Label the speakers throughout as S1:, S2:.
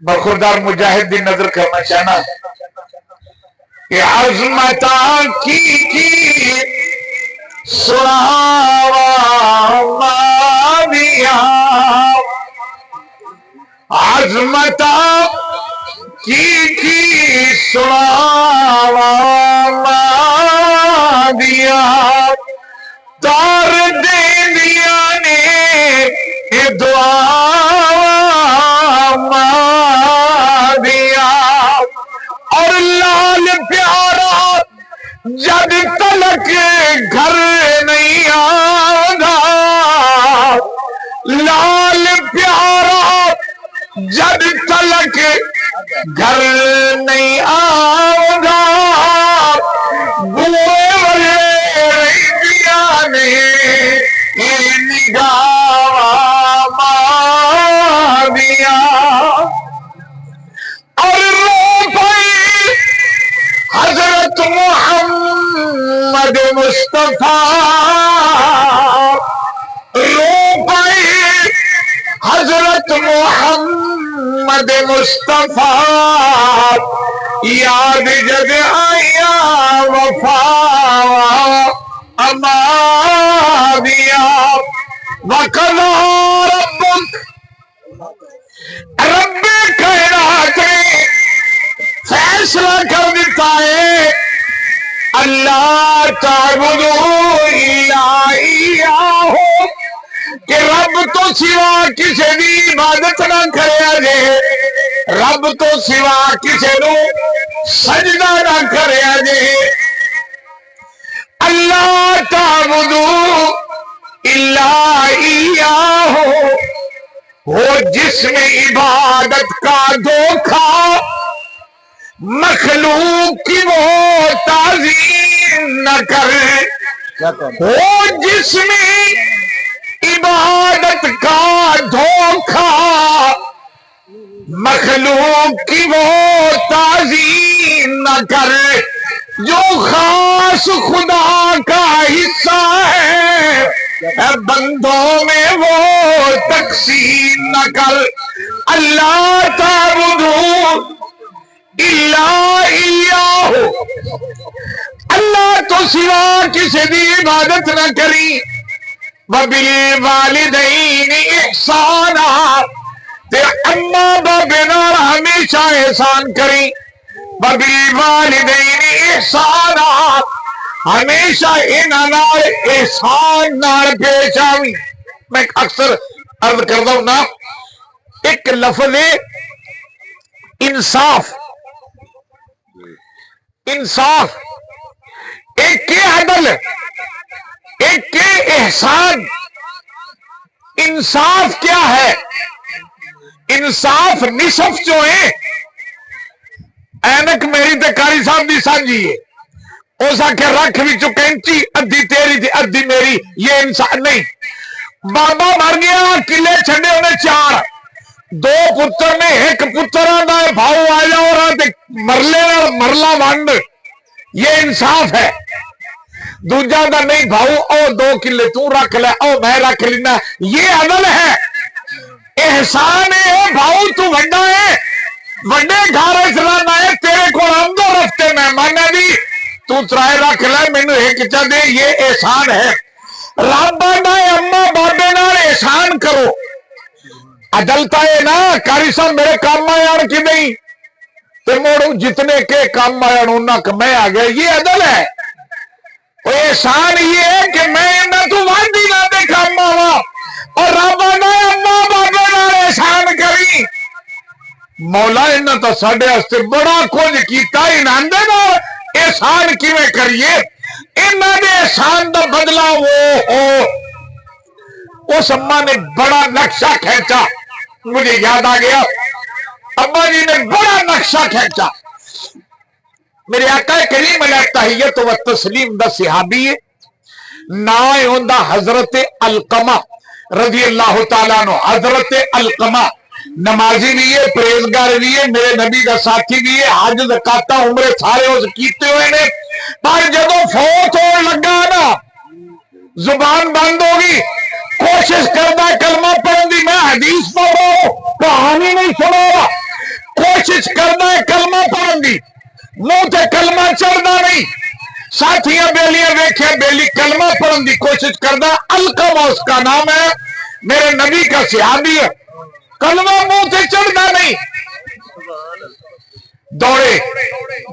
S1: برخوردار مجاہد دی نظر کرنا چاہنا کہ عظمتاں کی سناوا دیا عظمتاں کی سناوا دیا تار دے دیا نے دعا دیا اور لال پیارا جب تلک گھر نہیں آگا لال پیارا جب تلک گھر نہیں آگا بوئے والے دیا نے نگاہ دیا اور رو پئی حضرت محمد مصطفیٰ رو پئی حضرت محمد مصطفیٰ یاد جگ آیا وفا اما دیا وقضا ربک رب کائنات نے فیصلہ کر دیتا ہے اللہ تعبدوا الا ایاہ کہ رب تو سوا کسی دی عبادت نہ کریا جے رب تو سوا کسی نو سجدہ نہ کریا جے اللہ تعبدوا الا ایاہ وہ جس میں عبادت کا دھوکا مخلوق کی وہ تعظیم نہ کرے وہ جس میں عبادت کا دھوکا مخلوق کی وہ تعظیم نہ کرے جو خاص خدا کا حصہ ہے بندوں میں وہ تقسیم نہ کر اللہ تعبدوا الا ایاہ اللہ تو سوا کسی دی عبادت نہ کری وبالوالدین احسانا تے اما بابے نال ہمیشہ احسان کری وبالوالدین احسانا ہمیشہ انہاں نال احسان نال پیش آوی میں اکثر عرض کرتا ہوں نا ایک لفظ ہے انصاف انصاف ایک کے عدل ایک کے احسان انصاف کیا ہے انصاف نصف جو ہے اینک میری تے کاری صاحب دی سانجی ہے اس آکے رکھ بھی چکینچی ادھی تیری تھی ادھی میری یہ انسان نہیں بابا مر گیا قلعے چھڑے انہیں 4 2 پتر نے ایک پتر آدھا ہے بھاؤ آیا اور آدھے مرلے اور مرلا وانڈ یہ انصاف ہے دوجہ دا نہیں بھاؤ او 2 قلعے تو رکھ لے او میں رکھ لینا یہ عدل ہے احسان ہے بھاؤ تو وڈا ہے وڈے گھر اسلانا ہے تیرے کو آمدو رفتے مہمانے دی تو 3 رکھ لے میں نے ایک چاہ دے یہ احسان ہے رب آنا ہے اما بابے نال احسان کرو عدلتا ہے نا کاری صاحب میرے کام آیان کی نہیں تو موڑو جتنے کے کام آیان ہونا کہ میں آگیا یہ عدل ہے احسان یہ ہے کہ میں نہ تو وادی نہ دے کام آوا اور رب آنا ہے اما بابے نال احسان کری مولا انہاں تو ساڑھے ہستے بڑا کچھ کیتا انہاں دے نا احسان کی میں کریے انہاں دے احسان دا بدلہ وہ ہو اس اماں نے بڑا نقشہ کھینچا مجھے یاد آ گیا ابا جی نے بڑا نقشہ کھینچا میرے آقا کریم علیہ التحیت و تسلیم دا صحابی ہے نائے ہوندہ حضرت القمہ رضی اللہ تعالیٰ عنہ حضرت القمہ نمازی بھی ہے پریزگار بھی ہے میرے نبی کا ساتھی بھی ہے حج زکاتہ عمرے سارے اس کیتے ہوئے نے پر جب فوت ہو لگا نا زبان بند ہوگی کوشش کردہ کلمہ پڑھن دی میں حدیث پڑھ رہا ہوں کہانی نہیں سنا کوشش کرنا ہے کلمہ پڑھن دی منہ تے کلمہ چڑھنا نہیں ساتھیاں بیلیاں دیکھیں بیلی کلمہ پڑھن دی کوشش کرنا علقمہ اس کا نام ہے میرے نبی کا صحابی ہے کلمہ منہ تے چڑھنا نہیں دوڑے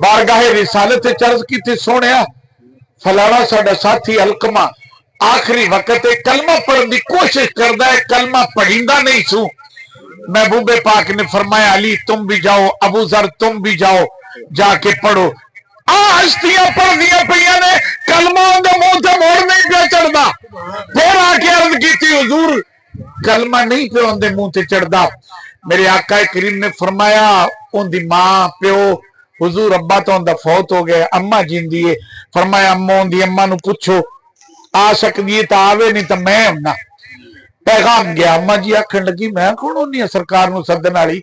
S1: بارگاہ رسالت چرز کی تھی سونیا فلانا ساڈا ساتھی علقمہ آخری وقت کلمہ پڑھن دی کوشش کردا ہے کلمہ پڑھیندا نہیں سو محبوب پاک نے فرمایا علی تم بھی جاؤ ابو ذر تم بھی جاؤ جا کے پڑھو ہستیاں پڑھ دیا پہ نے کلمہ اندر منہ تے موڑ نہیں پہ چڑھدا پھر آ کے عرض کی تھی حضور کلمہ نہیں پہ اندر منہ تے چڑھدا میرے آقا کریم نے فرمایا ان دی ماں پیو حضور ابا تو اندر فوت ہو گئے اماں جیندی ہے فرمایا اماں ان دی اماں نو پوچھو آ سکتی ہے تو آوے نہیں تو میں ہونا پیغام گیا اماں جی آکھن لگی میں کون ہونی ہے سرکار نو سدن والی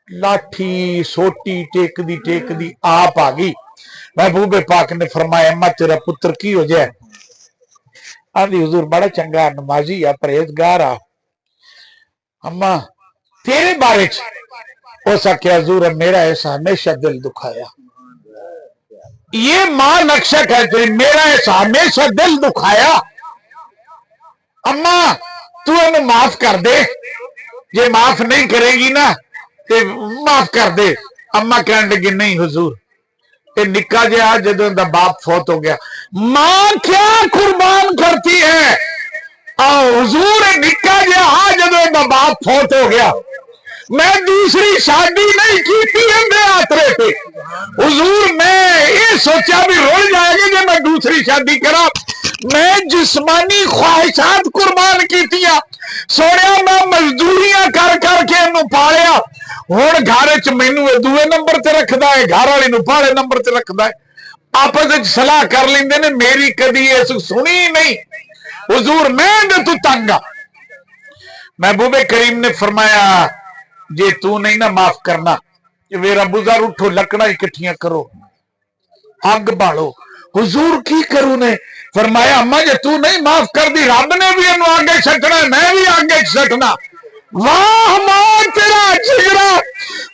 S1: لاٹھی سوٹی ٹیک دی آپ آ گئی محبوب پاک نے فرمایا اماں تیرا پتر کی ہو جائے آدھی حضور بڑا چنگا نمازی ہے پرہیزگار آ اماں تیرے بارے ہو سکے حضور میرا ایسا ہمیشہ دل دکھایا یہ ماں نقشہ کہتے ہیں میرا ایسا ہمیشہ دل دکھایا اماں تو انہیں معاف کر دے یہ معاف نہیں کرے گی نا تو معاف کر دے اماں کہنے لگی نہیں حضور یہ نکا جہا جدوں دا باپ فوت ہو گیا ماں کیا قربان کرتی ہے حضور نکا جہا جدوں دا باپ فوت ہو گیا میں دوسری شادی نہیں کی آترے پہ حضور میں یہ سوچا بھی رول جائے گا کہ میں دوسری شادی کرا میں جسمانی خواہشات قربان کی سوڑیا میں مزدوریاں کر کے انہوں پالیا ہوں گھر مینو دوے نمبر تے رکھدا ہے گھر والے نو پہلے نمبر تے رکھدا ہے آپس صلاح کر لیندے نے میری کدی اس سنی نہیں حضور میں تو تنگا محبوب کریم نے فرمایا جے تو نہیں نہ معاف کرنا میرا بزر اٹھو لکڑا اکٹھیاں کرو آگ بالو حضور کی کروں نے فرمایا اماں جے تو نہیں معاف کر دی رب نے بھی انہوں آگے سٹنا ہے میں بھی آگے سٹنا واہ ماں تیرا جگرا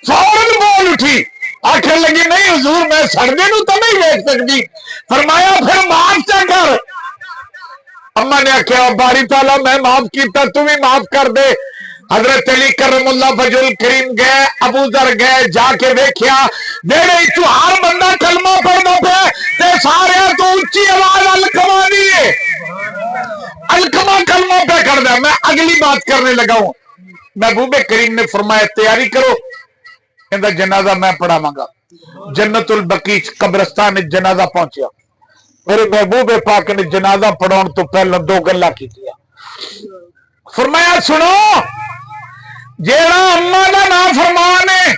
S1: فوراً بول اٹھی آخر لگی نہیں حضور میں سڑنے نو تو نہیں دیکھ سکتی فرمایا پھر معاف چا کر اماں نے آخیا باری تعالیٰ میں معاف کیتا تو بھی معاف کر دے حضرت علی کرم اللہ فجل کریم گئے ابو ذر گئے جا کے دیکھیا میرے تو ہر بندہ کلمہ پڑھنا پہ تے سارے تو اونچی آواز علقمہ نہیں ہے علقمہ کلمہ پہ کر دیا میں اگلی بات کرنے لگا ہوں محبوب کریم نے فرمایا تیاری کرو اندر جنازہ میں پڑھاواں گا جنت البقیع قبرستان جنازہ پہنچیا میرے محبوب پاک نے جنازہ پڑھاؤن تو پہلے دو گلا کی دیا فرمایا سنو جیڑا اماں دا نافرمان ہے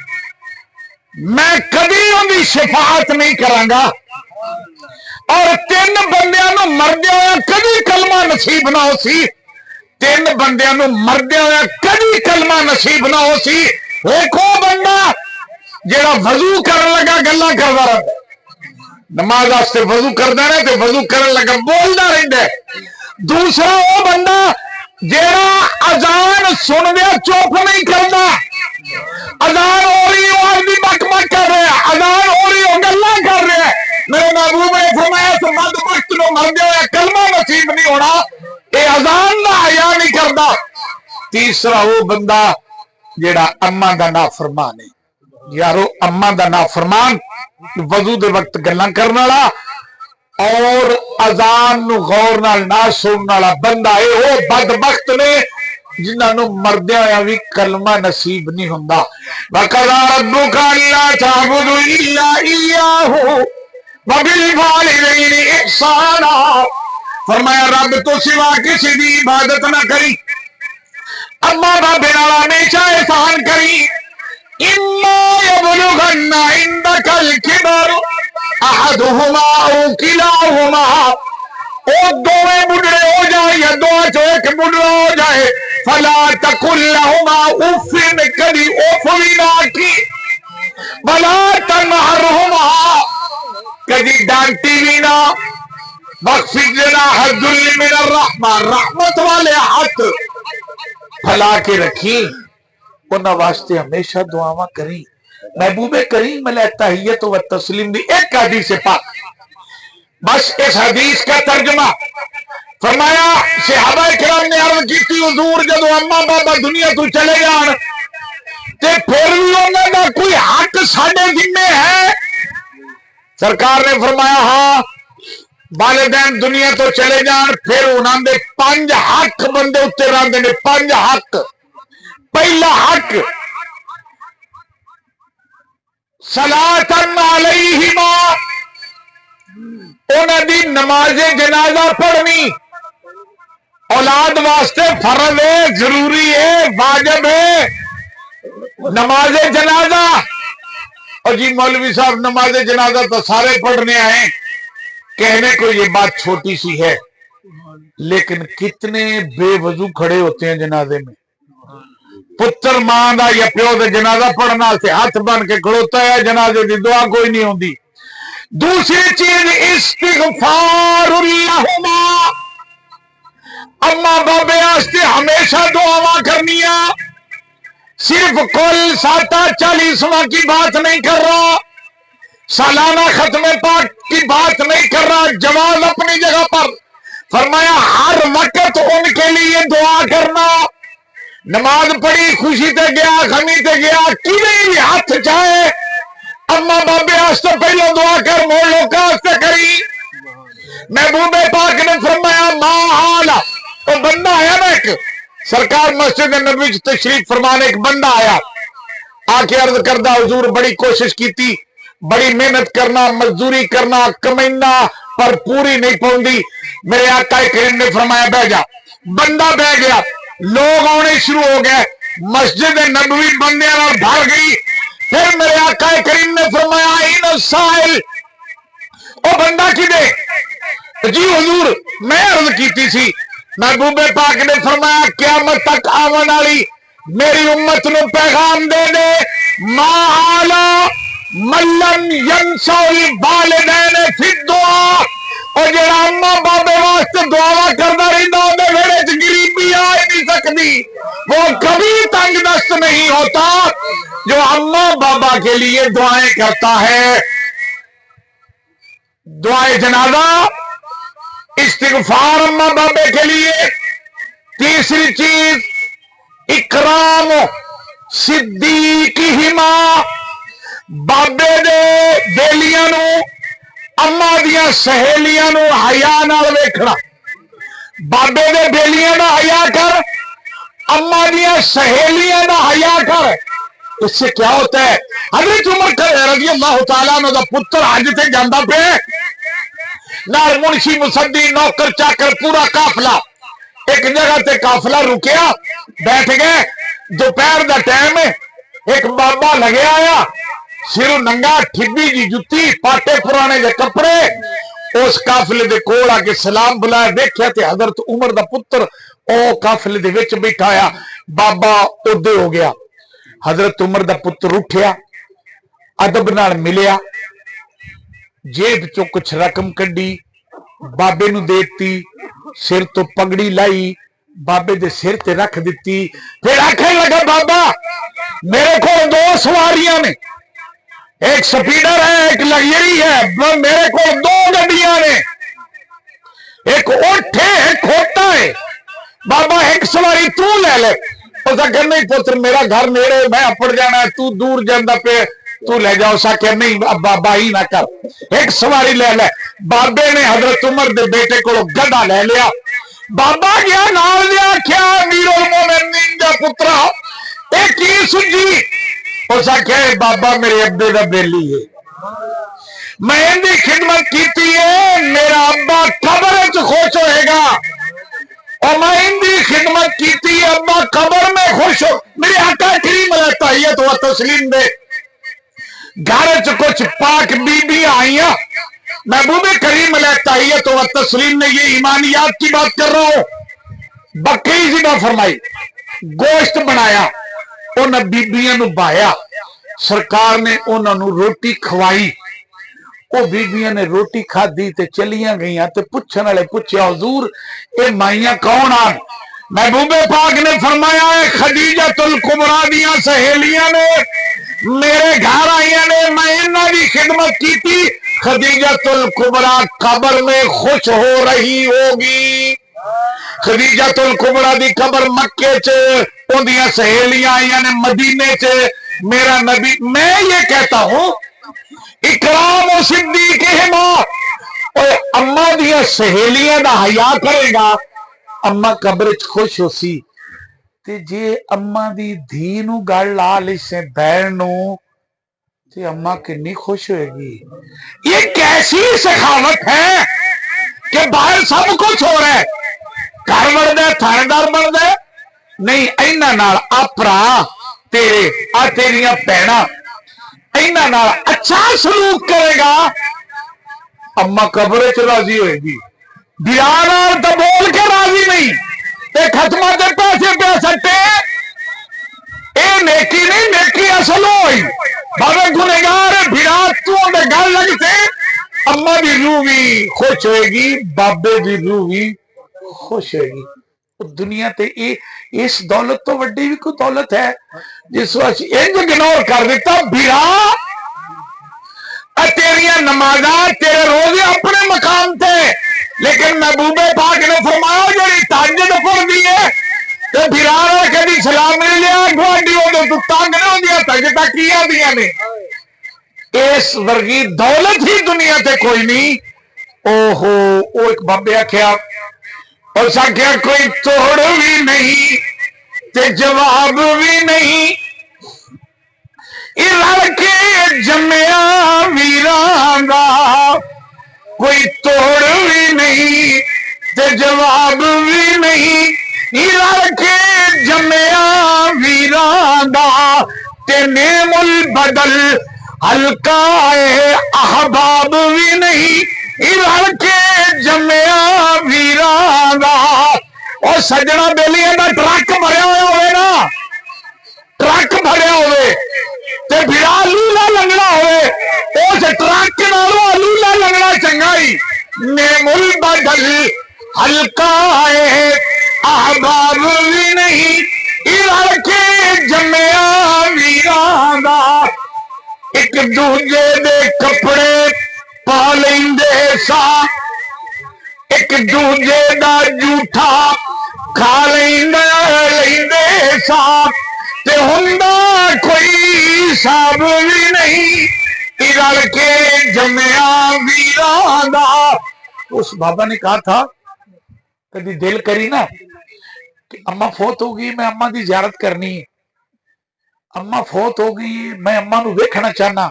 S1: میں کبھی ان کی شفاعت نہیں کرانگا اور تین بندیاں نو مردیاں ہویا کبھی کلمہ نصیب نہ ہو سی تین بندیاں نو مردیاں ہویا کبھی کلمہ نصیب نہ ہو سی ایک وہ بندہ جیڑا وضو کرن لگا گلا کردا رہندا نماز واسطے وضو کردا رہے تے وضو کرن لگا بولدا رہندا دوسرا وہ بندہ جیڑا اذان سن دیا چپ نہیں کرنا اذان ہو رہی اور بھی بک بک کر رہا ہے اذان ہو رہی ہو گلا کر رہا ہے میرے محبوب نے فرمایا تو مد وقت نو مر گیا کلمہ نصیب نہیں ہونا یہ اذان دا حیا نہیں کردا تیسرا وہ بندہ جیڑا اماں دا نافرمان ہے یارو اماں دا نافرمان وضو دے وقت گلاں کرن والا اور اذان نو غور نال نہ سنن والا بندہ اے او بدبخت نے جنہاں نو مردیاں ہویا بھی کلمہ نصیب نہیں ہوندا وَقَضَىٰ رَبُّكَ أَلَّا تَعْبُدُوا إِلَّا إِيَّاهُ وَبِالْوَالِدَيْنِ إِحْسَانًا فرمایا رب تو سوا کسی دی عبادت نہ کری اماں بابے نال ہمیشہ احسان کری اِمَّا يَبْلُغَنَّ عِندَكَ الْكِبَرُ احدهما او كلاهما او دوے بڑھڑے ہو جائے یا دو ایک بڑھڑا ہو جائے فلا تقل لهما اف کبھی اف بھی نہ کی بلا تنہرهما کبھی ڈانٹی بھی نہ واخفض جناح الذل من الرحمہ رحمت والے ہاتھ پھیلا کے رکھی انہاں واسطے ہمیشہ دعاواں کریں महबूब करीम अलैहि तहियत व तस्लीम दी एक हदीस पाक, बस इस हदीस का तर्जमा फरमाया। सहाबा किराम ने अर्ज की, हुजूर जदों अम्मा बाबा दुनिया तो चले जान ते फिर भी उन्हां दा कोई हक साडे जिम्मे है? सरकार ने फरमाया हाँ, वालिदैन दुनिया तो चले जान फिर उन्होंने 5 हक बंदे उत्ते रहिंदे ने। 5 हक। पहला हक सलातन अलैहिमा, उन्हां दी नमाज़े जनाजा पढ़नी औलाद वास्ते फर्ज है, जरूरी है, वाजिब है नमाज़े जनाजा। और जी मौलवी साहब नमाज़े जनाजा तो सारे पढ़ने आए, कहने को ये बात छोटी सी है, लेकिन कितने बेवजू खड़े होते हैं जनाजे में। पुत्र मां दा या प्यो का जनाजा पढ़ने से हाथ बन के खड़ोता है, जनाजे की दुआ कोई नहीं होती। दूसरी चीज इस्तिगफारुल लहुमा, अम्मा बाबे वास्ते हमेशा दुआवां करनिया। सिर्फ कुल 47वां की बात नहीं कर रहा, सालाना खत्म पाक की बात नहीं कर रहा, जवाब अपनी जगह पर। फरमाया हर वक्त उनके लिए दुआ करना। नमाज पढ़ी, खुशी ते गया, गमी ते गया, किवें भी हाथ चाहे अम्मा बाबे वास्ते पहले दुआ कर, मोड़ लोग वास्ते करी। महबूबे पाक ने फरमाया मां हाल, तो बंदा आया ना एक, सरकार मस्जिद नबी च तशरीफ फरमाने एक बंदा आया, आके अर्ज करदा हुजूर बड़ी कोशिश की थी, बड़ी मेहनत करना, मजदूरी करना, कमाईना, पर पूरी नहीं पौंदी। मेरे आका करीम ने फरमाया बह जा। बंदा बह गया, लोग आने शुरू हो गए, मस्जिद नबवी बंदे भर गई। फिर मेरे आका करीम ने फरमाया इन साहिल, ओ बंदा किदे? जी हुजूर मैं अर्ज की थी। महबूबे पाक ने फरमाया क़यामत तक आवन वाली मेरी उम्मत नु पैगाम दे दे, माला मल्लम यंसौल वालिदैन फि दुआ, और जेड़ा अम्मा बाबे वास्ते दुआवा करदा रहिंदा ओदे वेड़े च गरीबी आ ही नहीं सकती। वो कभी तंग दस्त नहीं होता जो अम्मा बाबा के लिए दुआएं करता है। दुआए जनाजा, इस्तिगफार अम्मा बाबे के लिए। तीसरी चीज इकराम सिद्दीक़िहिमा, बाबे दे बेलियां नू अम्मा दियां सहेलियां नू हया नाल वेखना। बाबे दे बेलियां दा हया कर, अम्मा दियां सहेलियां दा हया कर। इससे क्या होता है? हजरत उमर रज़ी अल्लाह तआला अन्हु दा पुत्र हज ते जांदा पे, नाल मुंशी मुसद्दी नौकर चाकर पूरा काफला एक जगह ते काफला रुकिया, बैठ गए। दोपहर का टाइम है, एक बाबा लगे आया, सिरों नंगा, ठिब्बी जी जुत्ती, पाटे पुराने जे कपड़े। उस काफले दे कोल आके सलाम बुलाया, देखिया ते हजरत उमर दा पुत्र ओ काफले दे विच बैठा आया। बाबा उदे हो गया। हजरत उमर दा पुत्र उठिया, अदब नाल मिलिया, जेब चो कुछ रकम कड्डी, बाबे नू देती, सिर तो पगड़ी लाई, बाबे दे सिर ते रख दी। फिर आखने लगा बाबा मेरे को 2 सवारियां ने, एक स्पीडर है, एक लग्जरी है, मेरे को 2 गड्डियां ने, एक ऊंट है, एक खोटा है। बाबा एक सवारी तू ले ले। उसका कहना नहीं पुत्र मेरा घर नेड़े, मैं अपड़ जाना है, तू दूर जाता पे, तू ले जाओ। सा कह नहीं बाबा ही ना कर, एक सवारी ले ले। बाबे ने हजरत उमर दे बेटे को गधा ले लिया। बाबा गया नाल दे आख्या अमीरुल मोमिनीन दा पुत्रा ए की सुझी? उस आख्या बाबा मेरे अब्बे दा बेली है, मैं इनकी खिदमत की है, मेरा अब्बा कब्र च खुश होएगा, और मैं इनकी खिदमत की, अब्बा कब्र में खुश हो। मेरे आका करीम अलैहि तो तस्लीम दे घर च कुछ पाक बीबियां आईया। महबूबे करीम अलैहि तो तस्लीम ने ये ईमानियात की बात कर रहा हूं, बकरी ज़िबा फरमाई, गोश्त बनाया, उन्हें बीबियां नू बाया, सरकार ने उन्होंने रोटी खवाई। वो बीबियां ने रोटी खाधी ते चलियां गई। ते पुछण वाले पूछया हुजूर ये माइयां कौन आन? महबूबे पाक ने फरमाया खदीजतुल कुबरा दियां सहेलियां ने, मेरे मेरे घर आई ने, मैं इन्हां दी खिदमत की। खदीजतुल कुबरा कब्र में खुश हो रही होगी। खदीजतुल कुबरा दी कब्र मक्के च, उनदियां सहेलियां आई ने मदीने च। मेरा नबी, मैं ये कहता हूं इकराम सिद्दीक और अम्मा दियां सहेलियां दा हया करेगा, अम्मा कब्र च खुश हो सी। ते जे अम्मा दी धी नू गल ला लिसे बैन नू, ते अम्मा कितनी खुश होएगी। ये कैसी सखावत है कि बाहर सब कुछ हो रहा है, घर बनता थानेदार बनता नहीं, इन्हां नाल आ भरा तेरे आ तेरियां भैणां इन्हां नाल अच्छा सलूक करेगा, अम्मा कब्र च राजी होएगी। बियाह नाल तो बोल के राजी नहीं, ते खत्मा के पैसे पे सट्टे, ये नेकी नहीं, नेकी असल होई। बाबे गुनेगार बिरा तू गल लगते, अम्मा की रूह भी खुश होएगी, बाबे की रूह भी खुश होएगी। दुनिया ते इस दौलत तो वड्डी भी कोई दौलत है जिस वक्त इंज इग्नोर कर दिता। बिरा तेरिया नमाजा तेरे रोजे अपने मकाम थे, लेकिन महबूबे पाक ने फरमाया जी ताजद पढ़ती है तो बिरा कभी सलाम मिल लिया गुआढ़ी तो तंग नहीं होंगे, ताजदा की आदियां ने। इस वर्गी दौलत ही दुनिया ते कोई नहीं। ओहो वो एक बाबे आख्या, उस आख्या कोई तोड़ भी नहीं ते जवाब भी नहीं, लड़के जमया वीरां दा, कोई तोड़ भी नहीं ते जवाब भी नहीं, लड़के जमया वीरां दा, ते नेमुल बदल हल्का अहबाब भी नहीं, लड़के जमया वीरां दा। और सजना बेलियां दा ट्रक भरिया होवे ना, ट्रक भरिया होवे ते बिरा लूला लंगड़ा होवे, उस ट्रक नालों लूला लंगड़ा चंगा ही। नेमुल बदल हल्का है अहबाब भी नहीं, लड़के जमया वीरां दा, एक दूजे दे कपड़े पा लेंदे सा, एक दूजे दा जूठा खा लेंदे सा, ते हुंदा कोई हिसाब भी नहीं, रल के जमया वीरां दा। उस बाबा ने कहा था कभी दिल करी ना कि अम्मा फोत हो गई, मैं अम्मा की जियारत करनी है, अम्मा फोत हो गई, मैं अम्मा नू वेखना चाहना,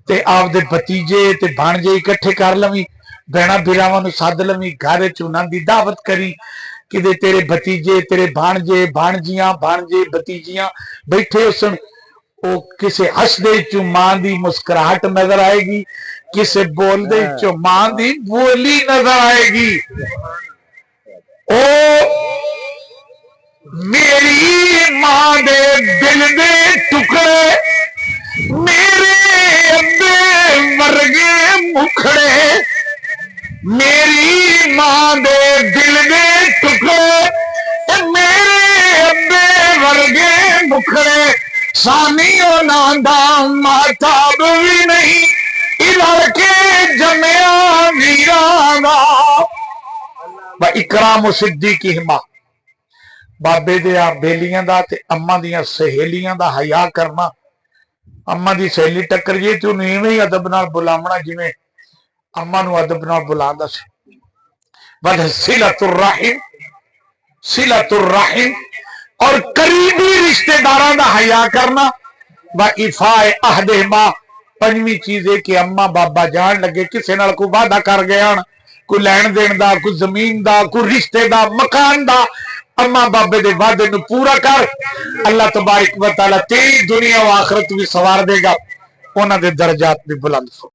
S1: ते आपदे भतीजे ते भाणजे इकट्ठे कर लवी, भैणा बिरावां नू सद लवी, घर च उन्हां दी दावत करी कि तेरे भतीजे तेरे भाणजे भाणजियां भाणजे भतीजियां बैठे उसन। ओ किसे हसदे चो मां दी मुस्कुराहट नजर आएगी, किसे बोलदे चो मां दी बोली नजर आएगी। ओ मेरी मां दे दिल दे टुकड़े, मेरे अब्बे वर्गे मुखड़े, मेरी मां दे दिल दे टुकड़े, मेरे अब्बे वर्गे मुखड़े, सानियों नांदा माताब भी नहीं, लड़के जमया वीरां दा। इकराम सिद्दीक हिमा, बाबे दे बेलियां दा ते अम्मा दियां सहेलियां दा हया करना। अम्मा दी सहेली टक्कर गई तो उन्हें इवें ही अदब नाल बुलावना जिवें अम्मा नू अदब नाल बुलांदा सी। बल सिलतुर रहीम, सिलतुर रहीम और करीबी रिश्तेदारां दा हया करना। व इफाए अहदेमा, पंजवीं चीज है कि अम्मा बाबा जान लगे किसी नाल कोई वादा कर गया, कोई लैन देन दा, कोई जमीन दा, कोई रिश्ते दा, मकान दा, अम्मा बाबे दे वादे नू पूरा कर। अल्लाह तबारक व तआला तेरी दुनिया व आखिरत भी सवार देगा, उन्हां दे दर्जात भी बुलंद।